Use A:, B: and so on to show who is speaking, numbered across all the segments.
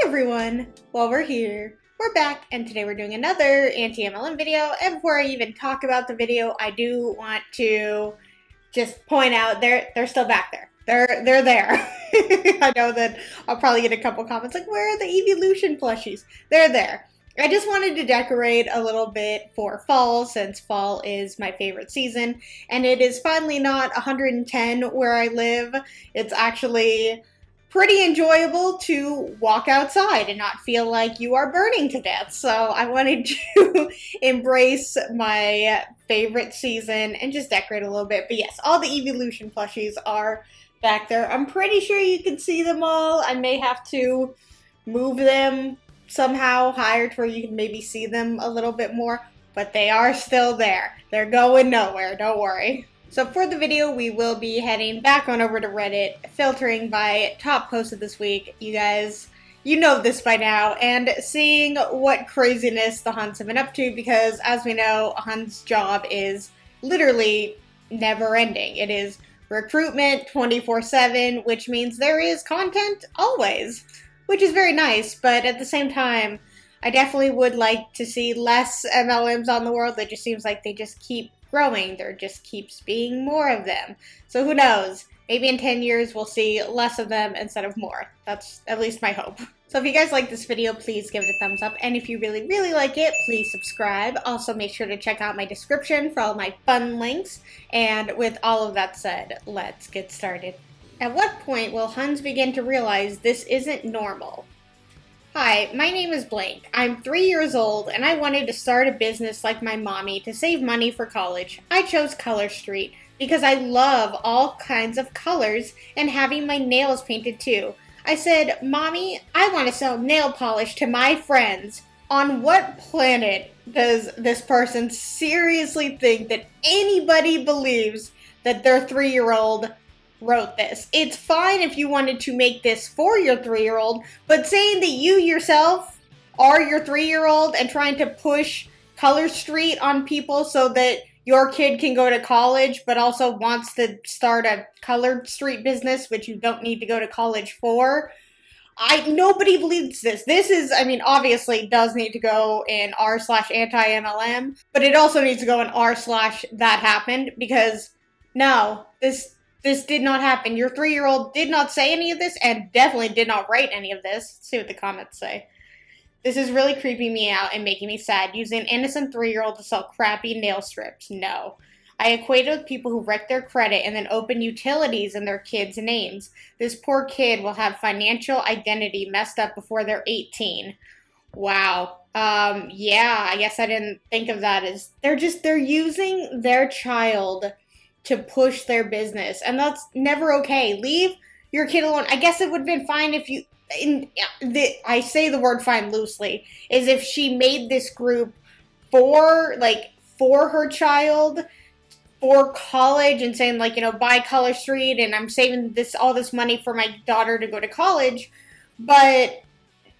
A: everyone! Well, we're here. We're back, and today we're doing another anti-MLM video. And before I even talk about the video, I do want to just point out they're still back there. They're there. I know that I'll probably get a couple comments like, where are the evolution plushies? They're there. I just wanted to decorate a little bit for fall, since fall is my favorite season, and it is finally not 110 where I live. It's actually pretty enjoyable to walk outside and not feel like you are burning to death. So I wanted to embrace my favorite season and just decorate a little bit. But yes, all the evolution plushies are back there. I'm pretty sure you can see them all. I may have to move them somehow higher to where you can maybe see them a little bit more, but they are still there. They're going nowhere, don't worry. So for the video, we will be heading back on over to Reddit, filtering by top post of this week. You guys, you know this by now, and seeing what craziness the Huns have been up to, because as we know, a Hun's job is literally never ending. It is recruitment 24/7, which means there is content always, which is very nice, but at the same time, I definitely would like to see less MLMs on the world. It just seems like they just keep growing. There just keeps being more of them. So who knows? Maybe in 10 years we'll see less of them instead of more. That's at least my hope. So if you guys like this video, please give it a thumbs up. And if you really, really like it, please subscribe. Also make sure to check out my description for all my fun links. And with all of that said, let's get started. At what point will Huns begin to realize this isn't normal? Hi, my name is Blank. I'm 3 years old and I wanted to start a business like my mommy to save money for college. I chose Color Street because I love all kinds of colors and having my nails painted too. I said, Mommy, I want to sell nail polish to my friends. On what planet does this person seriously think that anybody believes that their 3-year-old wrote this? It's fine if you wanted to make this for your 3-year-old, but saying that you yourself are your 3-year-old and trying to push Color Street on people so that your kid can go to college but also wants to start a Colored Street business, which you don't need to go to college for. Nobody believes this. This is, obviously does need to go in r/anti-MLM, but it also needs to go in r/that happened, because no, this did not happen. Your 3-year-old did not say any of this and definitely did not write any of this. Let's see what the comments say. This is really creeping me out and making me sad. Using an innocent 3-year-old to sell crappy nail strips. No. I equate it with people who wreck their credit and then open utilities in their kids' names. This poor kid will have financial identity messed up before they're 18. Wow. Yeah, I guess I didn't think of that as they're using their child to push their business, and that's never okay. Leave your kid alone. I guess it would have been fine if you, I say the word fine loosely, is if she made this group for her child, for college, and saying buy Color Street and I'm saving all this money for my daughter to go to college. But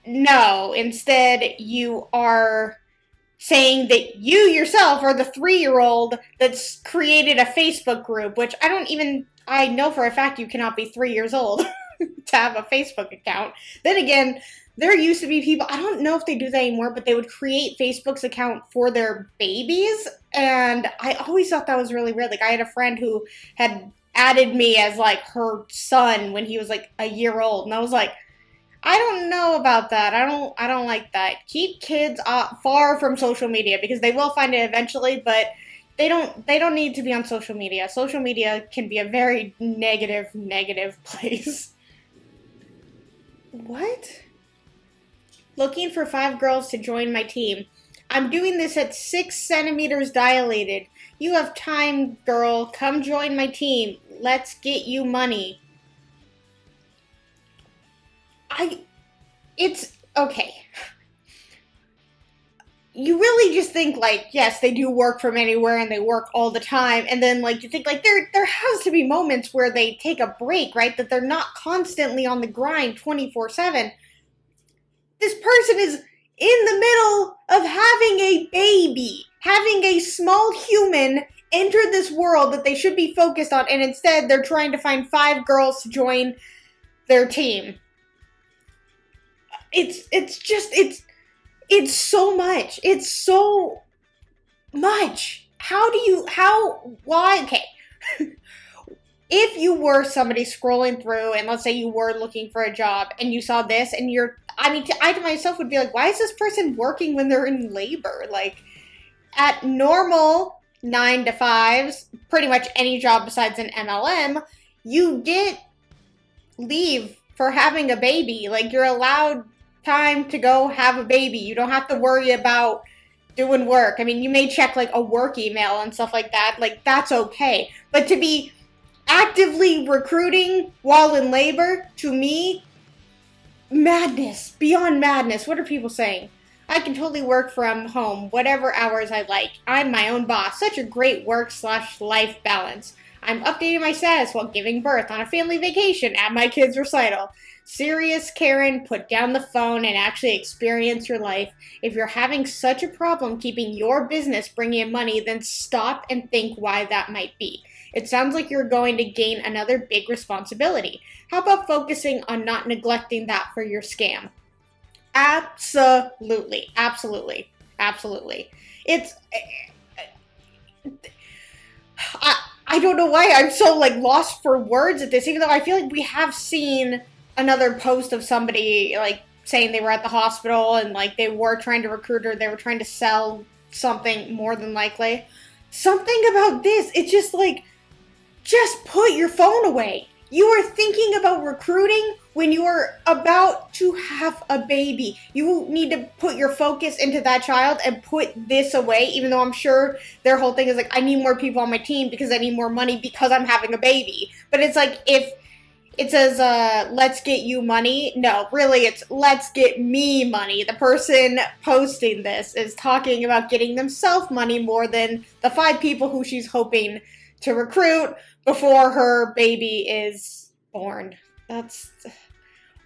A: no, instead you are saying that you yourself are the 3-year-old that's created a Facebook group, which I know for a fact you cannot be 3 years old to have a Facebook account. Then again, there used to be people, I don't know if they do that anymore, but they would create Facebook's account for their babies, and I always thought that was really weird. I had a friend who had added me as her son when he was a year old, and I was like, I don't know about that. I don't like that. Keep kids far from social media, because they will find it eventually, but they don't need to be on social media. Social media can be a very negative place. What? Looking for 5 girls to join my team. I'm doing this at 6 centimeters dilated. You have time, girl. Come join my team. Let's get you money. It's okay. You really just think yes, they do work from anywhere and they work all the time, and then you think there has to be moments where they take a break, right? That they're not constantly on the grind 24/7. This person is in the middle of having a baby, having a small human enter this world that they should be focused on, and instead they're trying to find 5 girls to join their team. it's so much. It's so much. Why? Okay. If you were somebody scrolling through and let's say you were looking for a job and you saw this and I to myself would be like, why is this person working when they're in labor? Like, at normal 9 to 5s, pretty much any job besides an MLM, you get leave for having a baby. Like, you're allowed time to go have a baby. You don't have to worry about doing work. I mean, you may check like a work email and stuff like that. Like, that's okay. But to be actively recruiting while in labor, to me, madness. Beyond madness. What are people saying? I can totally work from home, whatever hours I like. I'm my own boss. Such a great work/life balance. I'm updating my status while giving birth on a family vacation at my kid's recital. Serious Karen, put down the phone and actually experience your life. If you're having such a problem keeping your business bringing in money, then stop and think why that might be. It sounds like you're going to gain another big responsibility. How about focusing on not neglecting that for your scam? Absolutely. Absolutely. Absolutely. I don't know why I'm so like lost for words at this, even though I feel like we have seen another post of somebody like saying they were at the hospital and like they were trying to recruit or they were trying to sell something more than likely. Something about this, it's just like, just put your phone away. You are thinking about recruiting when you are about to have a baby. You need to put your focus into that child and put this away, even though I'm sure their whole thing is like, I need more people on my team because I need more money because I'm having a baby. But it's like, if it says, let's get you money, no, really, it's let's get me money. The person posting this is talking about getting themselves money more than the 5 people who she's hoping to recruit before her baby is born. That's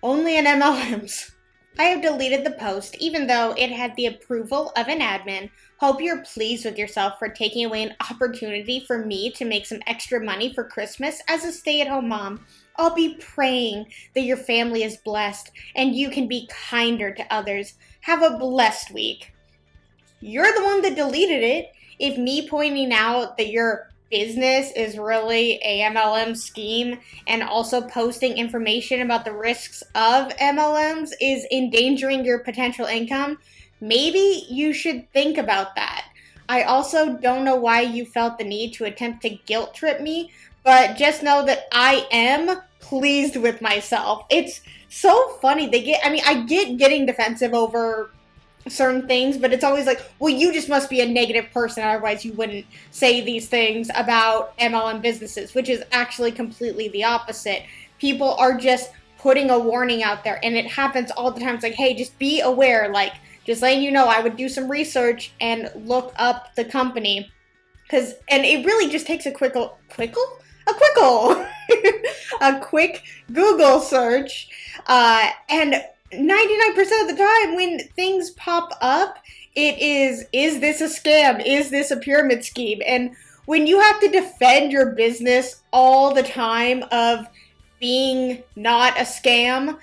A: only in MLMs. I have deleted the post even though it had the approval of an admin. Hope you're pleased with yourself for taking away an opportunity for me to make some extra money for Christmas as a stay-at-home mom. I'll be praying that your family is blessed and you can be kinder to others. Have a blessed week. You're the one that deleted it. If me pointing out that your business is really a MLM scheme and also posting information about the risks of MLMs is endangering your potential income, maybe you should think about that. I also don't know why you felt the need to attempt to guilt trip me, but just know that I am pleased with myself. It's so funny. I get getting defensive over certain things, but it's always like, well, you just must be a negative person, otherwise you wouldn't say these things about MLM businesses, which is actually completely the opposite. People are just putting a warning out there, and it happens all the time. It's like, hey, just be aware, like, just letting you know, I would do some research and look up the company, and it really just takes a quick Google search, and 99% of the time when things pop up, it is this a scam? Is this a pyramid scheme? And when you have to defend your business all the time of being not a scam,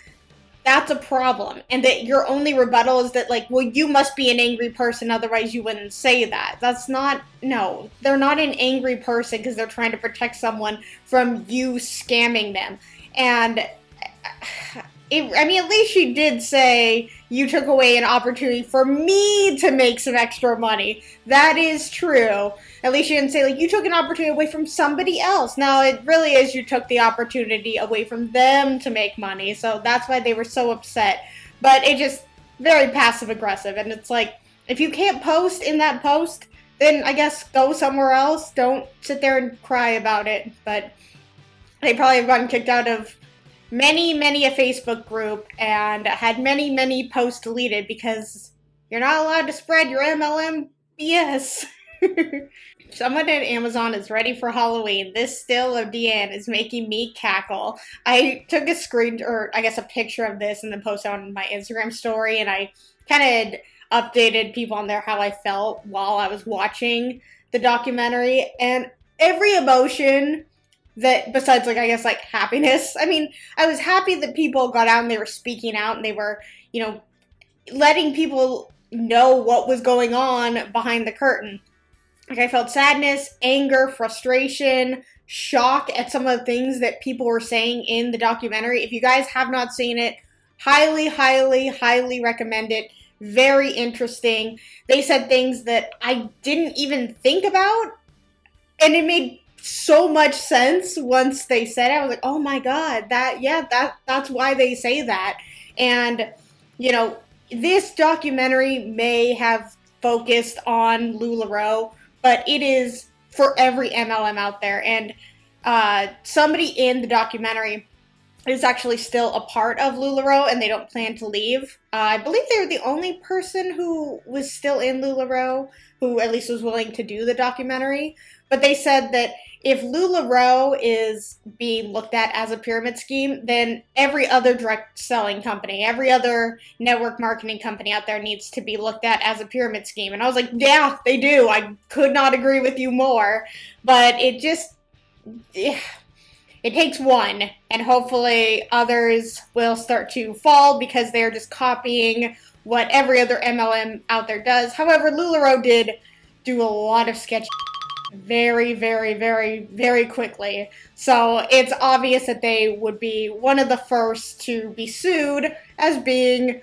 A: that's a problem. And that your only rebuttal is that, like, well, you must be an angry person, otherwise you wouldn't say that. No, they're not an angry person because they're trying to protect someone from you scamming them. And at least she did say you took away an opportunity for me to make some extra money. That is true. At least she didn't say, like, you took an opportunity away from somebody else. No, it really is you took the opportunity away from them to make money. So that's why they were so upset. But it just very passive aggressive. And it's like, if you can't post in that post, then I guess go somewhere else. Don't sit there and cry about it. But they probably have gotten kicked out of many a Facebook group and had many posts deleted because you're not allowed to spread your MLM BS. Someone at Amazon is ready for Halloween. This still of Deanne is making me cackle. I took a picture of this and then posted on my Instagram story, and I kind of updated people on there how I felt while I was watching the documentary, and every emotion that besides, like, I guess, like, happiness. I mean, I was happy that people got out and they were speaking out and they were, you know, letting people know what was going on behind the curtain. Like, I felt sadness, anger, frustration, shock at some of the things that people were saying in the documentary. If you guys have not seen it, highly, highly, highly recommend it. Very interesting. They said things that I didn't even think about, and it made so much sense once they said it. I was like, oh my god, that's why they say that. And, you know, this documentary may have focused on Lularoe, but it is for every MLM out there. And somebody in the documentary is actually still a part of Lularoe, and they don't plan to leave. I believe they were the only person who was still in Lularoe who at least was willing to do the documentary. But they said that if Lularoe is being looked at as a pyramid scheme, then every other direct selling company, every other network marketing company out there needs to be looked at as a pyramid scheme. And I was like, yeah, they do. I could not agree with you more. But it just, it takes one, and hopefully others will start to fall because they're just copying what every other MLM out there does. However, Lularoe did do a lot of sketchy very, very, very, very quickly. So it's obvious that they would be one of the first to be sued as being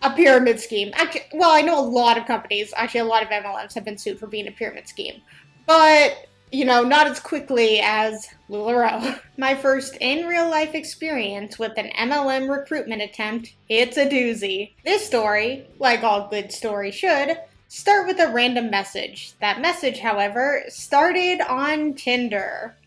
A: a pyramid scheme. Actually, well, I know a lot of companies, actually a lot of MLMs have been sued for being a pyramid scheme. But, you know, not as quickly as Lularoe. My first in real life experience with an MLM recruitment attempt, it's a doozy. This story, like all good stories should, start with a random message. That message, however, started on Tinder.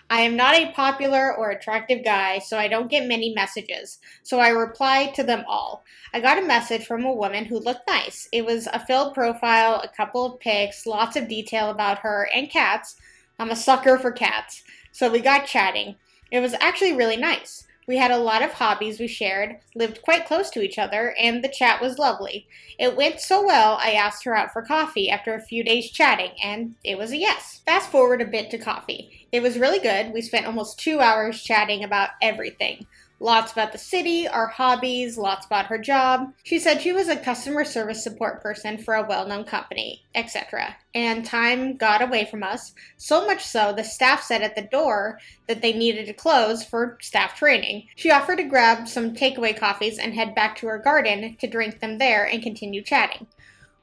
A: I am not a popular or attractive guy, so I don't get many messages, so I replied to them all. I got a message from a woman who looked nice. It was a filled profile, a couple of pics, lots of detail about her, and cats. I'm a sucker for cats. So we got chatting. It was actually really nice. We had a lot of hobbies we shared, lived quite close to each other, and the chat was lovely. It went so well, I asked her out for coffee after a few days chatting, and it was a yes. Fast forward a bit to coffee. It was really good. We spent almost 2 hours chatting about everything. Lots about the city, our hobbies, lots about her job. She said she was a customer service support person for a well-known company, etc. And time got away from us, so much so the staff said at the door that they needed to close for staff training. She offered to grab some takeaway coffees and head back to her garden to drink them there and continue chatting.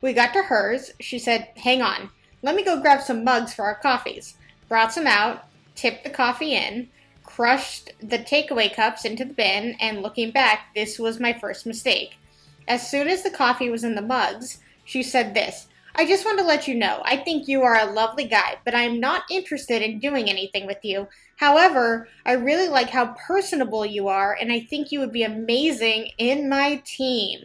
A: We got to hers. She said, hang on, let me go grab some mugs for our coffees. Brought some out, tipped the coffee in, crushed the takeaway cups into the bin, and looking back, this was my first mistake. As soon as the coffee was in the mugs, she said this, I just want to let you know, I think you are a lovely guy, but I am not interested in doing anything with you. However, I really like how personable you are, and I think you would be amazing in my team.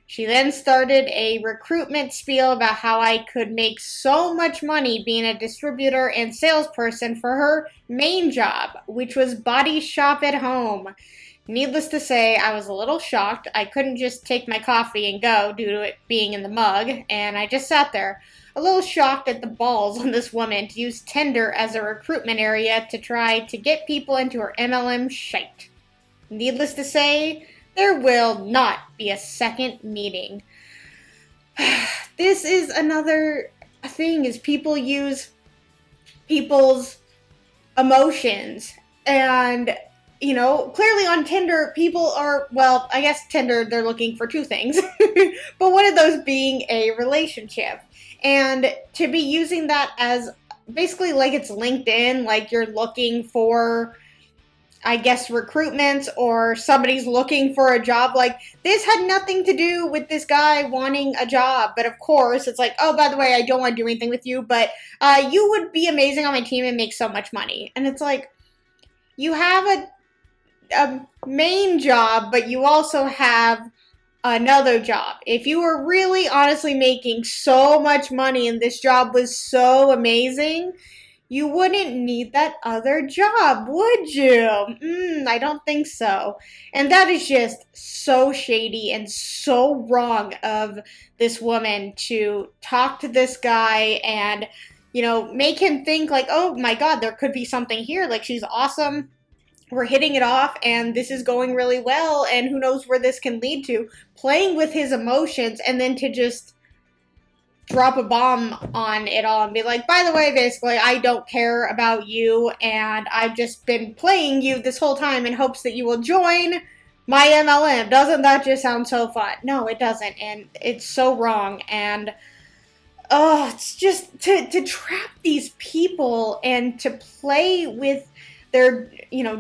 A: She then started a recruitment spiel about how I could make so much money being a distributor and salesperson for her main job, which was body shop at home. Needless to say, I was a little shocked. I couldn't just take my coffee and go due to it being in the mug, and I just sat there, a little shocked at the balls on this woman to use Tinder as a recruitment area to try to get people into her MLM shite. Needless to say, there will not be a second meeting. This is another thing, is people use people's emotions. And, you know, clearly on Tinder, people are, well, I guess Tinder, they're looking for two things. But one of those being a relationship. And to be using that as basically like it's LinkedIn, like you're looking for, I guess, recruitment, or somebody's looking for a job. Like, this had nothing to do with this guy wanting a job. But of course, it's like, oh, by the way, I don't want to do anything with you, but you would be amazing on my team and make so much money. And it's like, you have a main job, but you also have another job. If you were really honestly making so much money and this job was so amazing, you wouldn't need that other job, would you? I don't think so. And that is just so shady and so wrong of this woman to talk to this guy and, make him think like, oh my God, there could be something here. Like, she's awesome. We're hitting it off and this is going really well. And who knows where this can lead to. Playing with his emotions and then to just drop a bomb on it all and be like, by the way, basically, I don't care about you and I've just been playing you this whole time in hopes that you will join my MLM. Doesn't that just sound so fun? No, it doesn't. And it's so wrong. And it's just to trap these people and to play with their,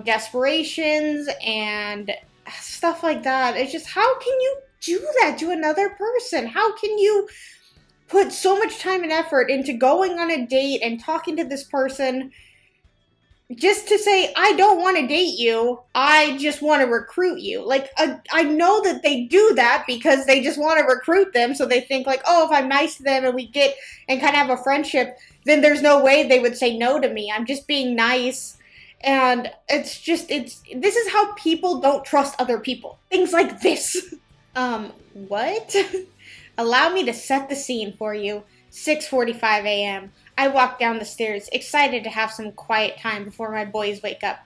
A: desperations and stuff like that. It's just, how can you do that to another person? How can you put so much time and effort into going on a date and talking to this person just to say, I don't want to date you, I just want to recruit you? Like, I know that they do that because they just want to recruit them, so they think like, oh, if I'm nice to them and we get and kind of have a friendship, then there's no way they would say no to me. I'm just being nice. And this is how people don't trust other people. Things like this. What? Allow me to set the scene for you. 6:45 a.m. I walk down the stairs, excited to have some quiet time before my boys wake up.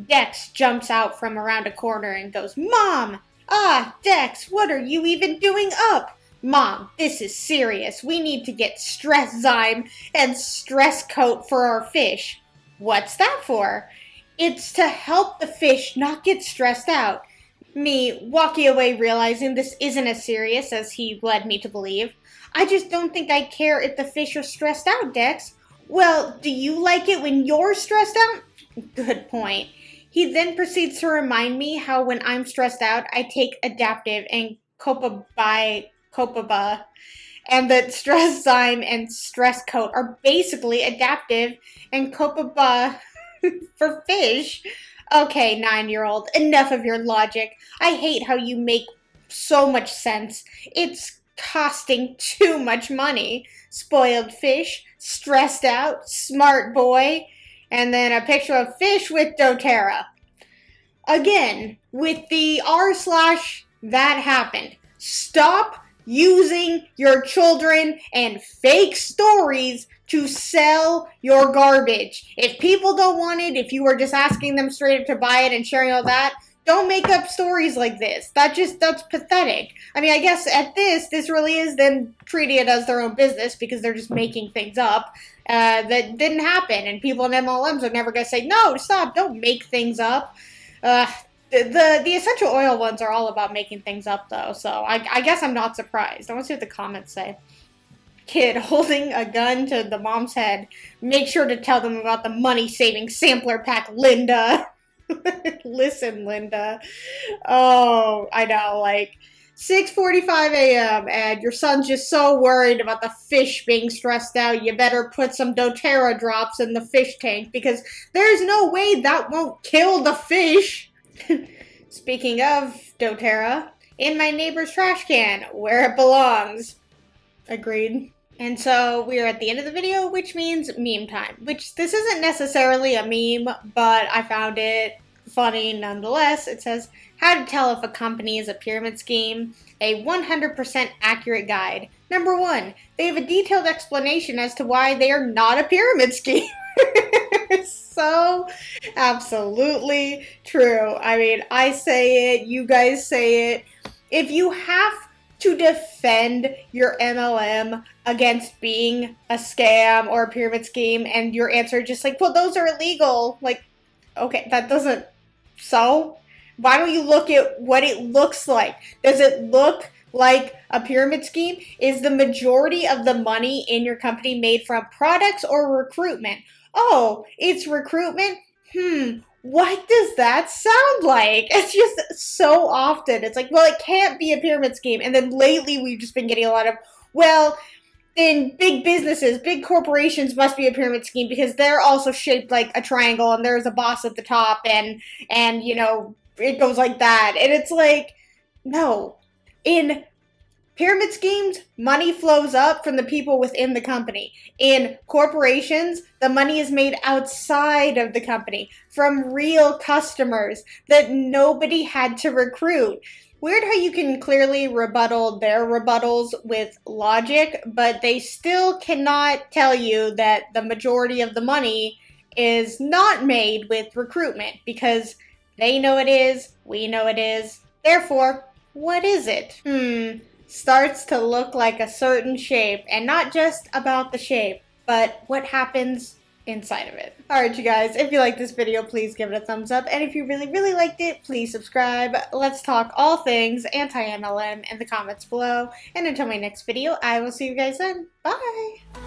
A: Dex jumps out from around a corner and goes, Mom! Ah, Dex, what are you even doing up? Mom, this is serious. We need to get stress zyme and stress coat for our fish. What's that for? It's to help the fish not get stressed out. Me walking away realizing this isn't as serious as he led me to believe. I just don't think I care if the fish are stressed out, Dex. Well, do you like it when you're stressed out? Good point. He then proceeds to remind me how when I'm stressed out, I take Adaptive and Copaba, and that Stress Zyme and Stress Coat are basically Adaptive and Copaba for fish. Okay, 9-year-old, enough of your logic. I hate how you make so much sense. It's costing too much money. Spoiled fish, stressed out, smart boy, and then a picture of fish with doTERRA. Again, with the r/that happened. Stop using your children and fake stories to sell your garbage. If people don't want it, if you are just asking them straight up to buy it and sharing all that, don't make up stories like this. That's pathetic. I mean, I guess at this really is them treating it as their own business because they're just making things up that didn't happen. And people in MLMs are never going to say, no, stop, don't make things up. The essential oil ones are all about making things up, though, so I guess I'm not surprised. I want to see what the comments say. Kid holding a gun to the mom's head. Make sure to tell them about the money-saving sampler pack, Linda. Listen, Linda. Oh, I know, like 6:45 a.m. and your son's just so worried about the fish being stressed out. You better put some doTERRA drops in the fish tank because there's no way that won't kill the fish. Speaking of doTERRA, in my neighbor's trash can, where it belongs. Agreed. And so we are at the end of the video, which means meme time. Which this isn't necessarily a meme, but I found it funny nonetheless. It says, how to tell if a company is a pyramid scheme. A 100% accurate guide. Number 1, they have a detailed explanation as to why they are not a pyramid scheme. So absolutely true. I mean, I say it, you guys say it. If you have to defend your MLM against being a scam or a pyramid scheme and your answer just like, well, those are illegal. Like, okay, that doesn't, so why don't you look at what it looks like? Does it look like a pyramid scheme? Is the majority of the money in your company made from products or recruitment? Oh, it's recruitment? What does that sound like? It's just so often. It's like, well, it can't be a pyramid scheme. And then lately we've just been getting a lot of, well, in big businesses, big corporations must be a pyramid scheme because they're also shaped like a triangle and there's a boss at the top and you know, it goes like that. And it's like, no. In Pyramid schemes, money flows up from the people within the company. In corporations, the money is made outside of the company from real customers that nobody had to recruit. Weird how you can clearly rebuttal their rebuttals with logic, but they still cannot tell you that the majority of the money is not made with recruitment because they know it is, we know it is. Therefore, what is it? Starts to look like a certain shape, and not just about the shape, but what happens inside of it. Alright you guys, if you like this video, please give it a thumbs up, and if you really liked it, please subscribe. Let's talk all things anti-MLM in the comments below, and until my next video, I will see you guys then. Bye!